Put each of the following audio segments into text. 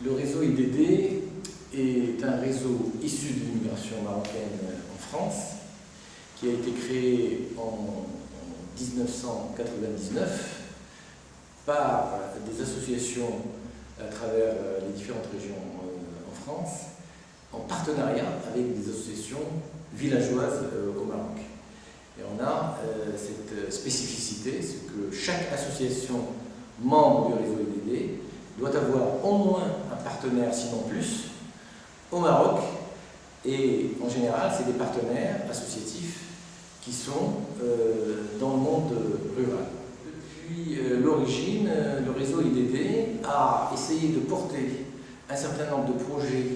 Le réseau IDD est un réseau issu de l'immigration marocaine en France, qui a été créé en 1999 par des associations à travers les différentes régions en France, en partenariat avec des associations villageoises au Maroc. Et on a cette spécificité, c'est que chaque association membre du réseau IDD doit avoir au moins un partenaire, sinon plus, au Maroc. Et en général, c'est des partenaires associatifs qui sont dans le monde rural. Depuis l'origine, le réseau IDD a essayé de porter un certain nombre de projets,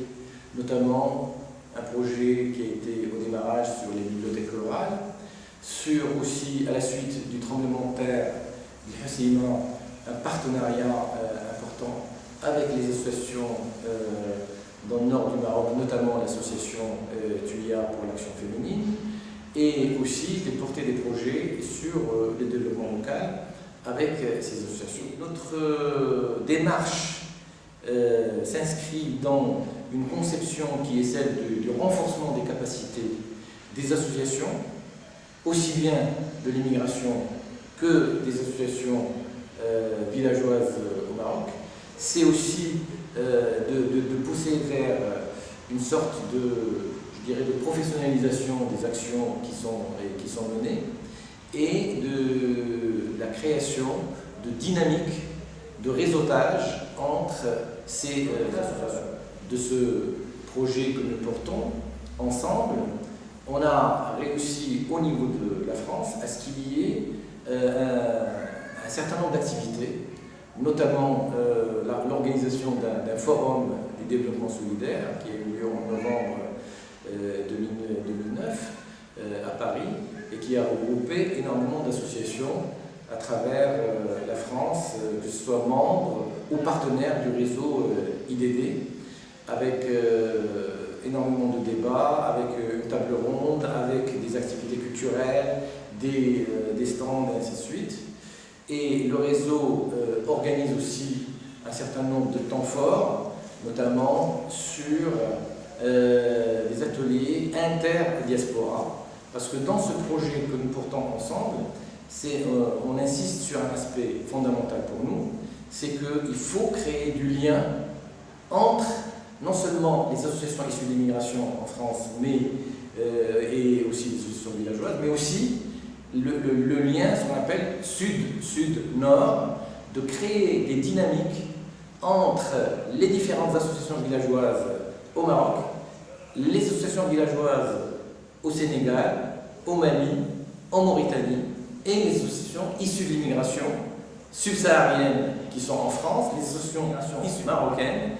notamment un projet qui a été au démarrage sur les bibliothèques rurales, sur aussi, à la suite du tremblement de terre, un partenariat important avec les associations dans le nord du Maroc, notamment l'association Tulia pour l'action féminine, et aussi de porter des projets sur le développement local avec ces associations. Notre démarche s'inscrit dans une conception qui est celle du renforcement des capacités des associations, aussi bien de l'immigration que des associations villageoises au Maroc. C'est aussi de pousser vers une sorte de professionnalisation des actions qui sont menées et de la création de dynamiques de réseautage entre ces associations. De ce projet que nous portons ensemble, on a réussi au niveau de la France à ce qu'il y ait un certain nombre d'activités, notamment l'organisation d'un forum du développement solidaire qui a eu lieu en novembre 2009 à Paris et qui a regroupé énormément d'associations à travers la France, que ce soit membres ou partenaires du réseau IDD, avec énormément de débats, avec une table ronde, avec des activités culturelles, des stands et ainsi de suite. Et le réseau organise aussi un certain nombre de temps forts, notamment sur des ateliers inter-diaspora. Parce que dans ce projet que nous portons ensemble, on insiste sur un aspect fondamental pour nous, c'est qu'il faut créer du lien entre non seulement les associations issues de l'immigration en France, et aussi les associations villageoises, mais aussi le lien, ce qu'on appelle sud-sud-nord, de créer des dynamiques entre les différentes associations villageoises au Maroc, les associations villageoises au Sénégal, au Mali, en Mauritanie, et les associations issues de l'immigration subsaharienne qui sont en France, les associations issues marocaines,